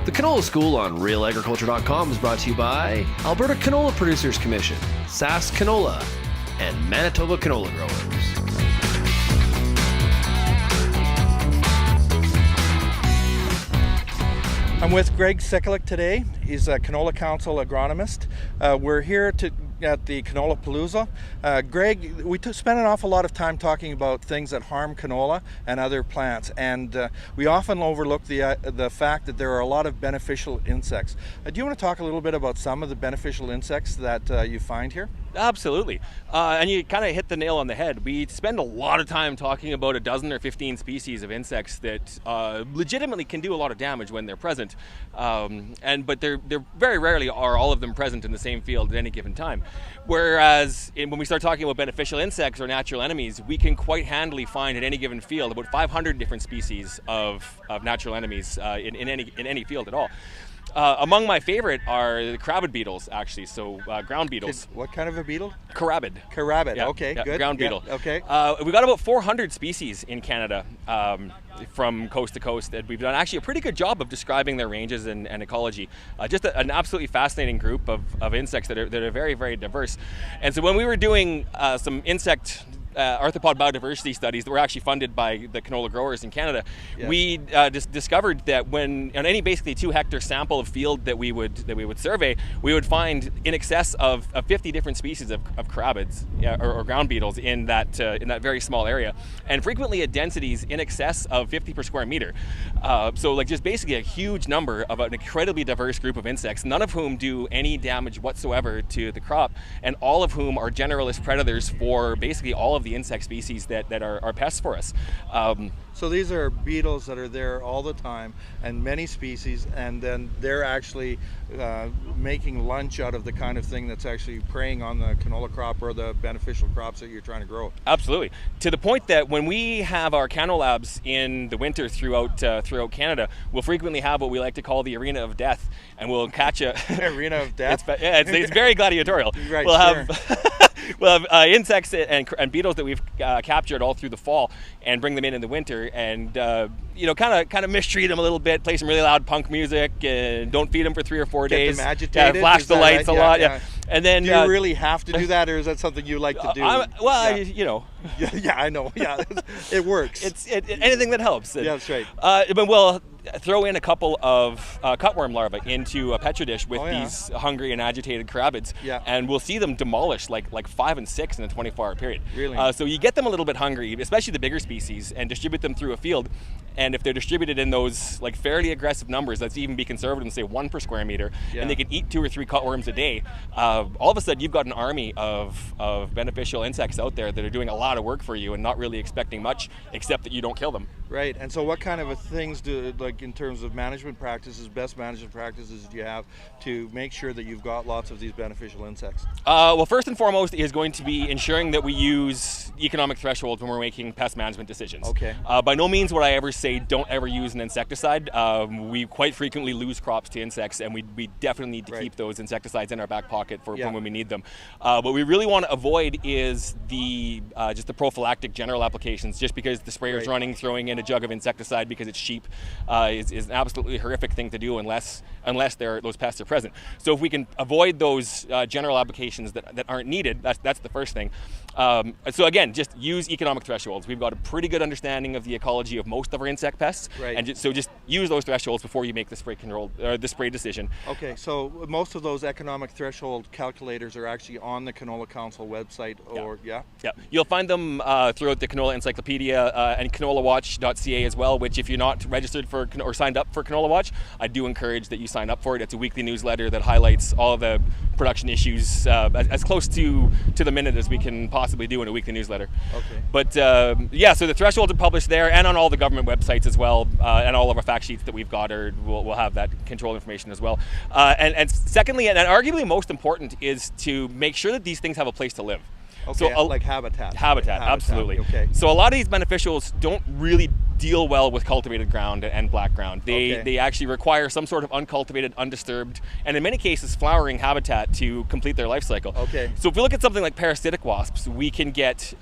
The Canola School on RealAgriculture.com is brought to you by Alberta Canola Producers Commission, SAS Canola, and Manitoba Canola Growers. I'm with Greg Sekulic today. He's a Canola Council agronomist. We're here at the Canola Palooza. Greg, we spent an awful lot of time talking about things that harm canola and other plants, and we often overlook the fact that there are a lot of beneficial insects. Do you want to talk a little bit about some of the beneficial insects that you find here? Absolutely. And you kind of hit the nail on the head. We spend a lot of time talking about a dozen or 15 species of insects that legitimately can do a lot of damage when they're present. But they're very rarely are all of them present in the same field at any given time. Whereas when we start talking about beneficial insects or natural enemies, we can quite handily find at any given field about 500 different species of natural enemies in any field at all. Among my favorite are the carabid beetles, actually, so ground beetles. What kind of a beetle? Carabid. Carabid, yeah, okay, yeah, good. Ground beetle. Yeah, okay. We've got about 400 species in Canada from coast to coast, and we've done actually a pretty good job of describing their ranges and ecology. Just an absolutely fascinating group of insects that are very, very diverse. And so when we were doing some insect arthropod biodiversity studies that were actually funded by the canola growers in Canada, yes, we discovered that when on any basically 2-hectare sample of field that we would survey, we would find in excess of 50 different species of carabids or ground beetles in that very small area, and frequently at densities in excess of 50 per square meter. So like just basically a huge number of an incredibly diverse group of insects, none of whom do any damage whatsoever to the crop, and all of whom are generalist predators for basically all of the insect species that are pests for us. So these are beetles that are there all the time, and many species, and then they're actually making lunch out of the kind of thing that's actually preying on the canola crop or the beneficial crops that you're trying to grow. Absolutely. To the point that when we have our cano labs in the winter throughout Canada, we'll frequently have what we like to call the arena of death, and we'll catch a arena of death. It's very gladiatorial. Right, we'll sure. We'll have insects and beetles that we've captured all through the fall and bring them in the winter, and kind of mistreat them a little bit, play some really loud punk music, and don't feed them for 3 or 4 days. Get them agitated. Flash the lights right? a lot. Yeah. And then do you really have to do that, or is that something you like to do? Yeah, I know. Yeah, it works. It's anything that helps. Yeah, that's right. But we'll throw in a couple of cutworm larvae into a petri dish with these hungry and agitated carabids, and we'll see them demolish like 5 and 6 in a 24-hour period. Really? So you get them a little bit hungry, especially the bigger species, and distribute them through a field. And if they're distributed in those like fairly aggressive numbers, let's even be conservative and say 1 per square meter, and they can eat 2 or 3 cutworms a day, all of a sudden you've got an army of beneficial insects out there that are doing a lot of work for you and not really expecting much except that you don't kill them. Right. And so what kind of things do, like in terms of management practices, best management practices do you have to make sure that you've got lots of these beneficial insects? Well, first and foremost is going to be ensuring that we use economic thresholds when we're making pest management decisions. Okay. By no means would I ever say don't ever use an insecticide. We quite frequently lose crops to insects, and we definitely need to keep those insecticides in our back pocket for when we need them. What we really want to avoid is just the prophylactic general applications, just because the sprayer's running, throwing in a jug of insecticide because it's cheap is an absolutely horrific thing to do unless those pests are present. So if we can avoid those general applications that aren't needed, that's the first thing. So again, just use economic thresholds. We've got a pretty good understanding of the ecology of most of our insect pests, and so just use those thresholds before you make the spray decision. Okay, so most of those economic threshold calculators are actually on the Canola Council website, or yeah, you'll find them throughout the Canola Encyclopedia and CanolaWatch.ca as well. Which, if you're not registered for or signed up for Canola Watch, I do encourage that you sign up for it. It's a weekly newsletter that highlights all of the production issues as close to the minute as we can possibly do in a weekly newsletter. Okay. But so the thresholds are published there and on all the government websites as well, and all of our fact sheets that we've got will have that control information as well. And secondly, and arguably most important, is to make sure that these things have a place to live. Okay, so like habitat. Habitat, absolutely. Okay. So a lot of these beneficials don't really deal well with cultivated ground and black ground. They actually require some sort of uncultivated, undisturbed, and in many cases flowering habitat to complete their life cycle. Okay. So if we look at something like parasitic wasps, we can get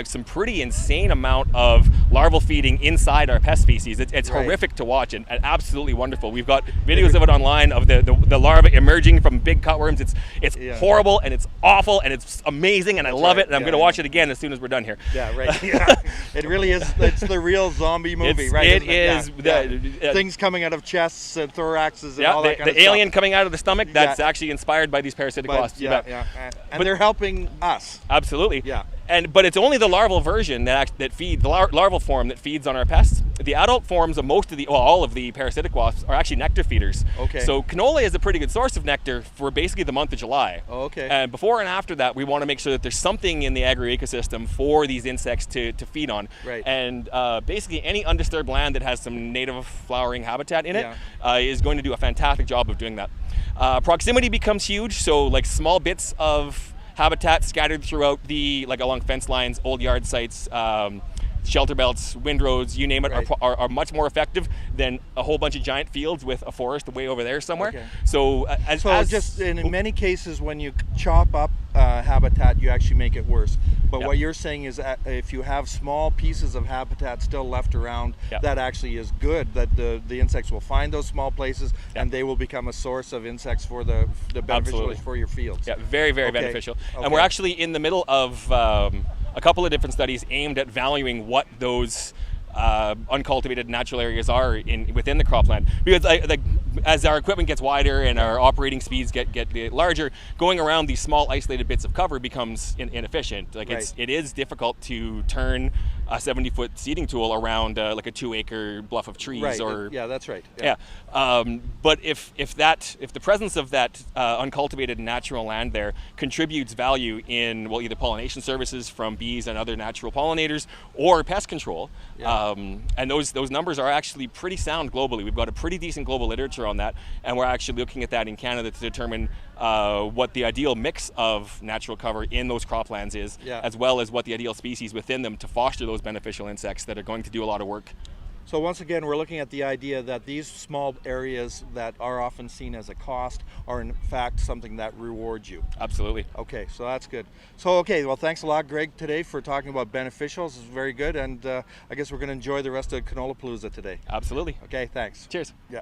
some pretty insane amount of larval feeding inside our pest species. It's horrific to watch and absolutely wonderful. We've got videos of it online of the larvae emerging from big cutworms. It's horrible and it's awful and it's amazing and I love it and I'm going to watch it again as soon as we're done here. Yeah, right. Yeah. It really is. It's the real zombie movie, right? It is. Things coming out of chests and thoraxes and all that kind of stuff. The alien coming out of the stomach, that's actually inspired by these parasitic wasps. And they're helping us. Absolutely. Yeah. But it's only the larval version that feeds the larval form that feeds on our pests. The adult forms of all of the parasitic wasps are actually nectar feeders. Okay. So canola is a pretty good source of nectar for basically the month of July. Oh, okay. And before and after that, we want to make sure that there's something in the agro-ecosystem for these insects to feed on. Right. And basically any undisturbed land that has some native flowering habitat in it is going to do a fantastic job of doing that. Proximity becomes huge, so like small bits of habitat scattered throughout along fence lines, old yard sites, shelter belts, windrows, you name it, are much more effective than a whole bunch of giant fields with a forest way over there somewhere. Okay. So, in many cases, when you chop up habitat, you actually make it worse. But what you're saying is that if you have small pieces of habitat still left around, that actually is good, that the insects will find those small places and they will become a source of insects for the beneficials for your fields. Yeah, very, very beneficial. And we're actually in the middle of a couple of different studies aimed at valuing what those uncultivated natural areas are within the cropland, because as our equipment gets wider and our operating speeds get larger, going around these small isolated bits of cover becomes inefficient. It is difficult to turn a 70-foot seeding tool around like a 2-acre bluff of trees. Right. That's right. But if the presence of that uncultivated natural land there contributes value in either pollination services from bees and other natural pollinators or pest control, and those numbers are actually pretty sound globally. We've got a pretty decent global literature on that, and we're actually looking at that in Canada to determine what the ideal mix of natural cover in those croplands is, as well as what the ideal species within them to foster those beneficial insects that are going to do a lot of work. So once again, we're looking at the idea that these small areas that are often seen as a cost are in fact something that rewards you. Absolutely. Okay, so that's good. So well, thanks a lot, Greg, today for talking about beneficials. It's very good, and I guess we're going to enjoy the rest of Canola Palooza today. Absolutely. Okay, thanks. Cheers. Yeah.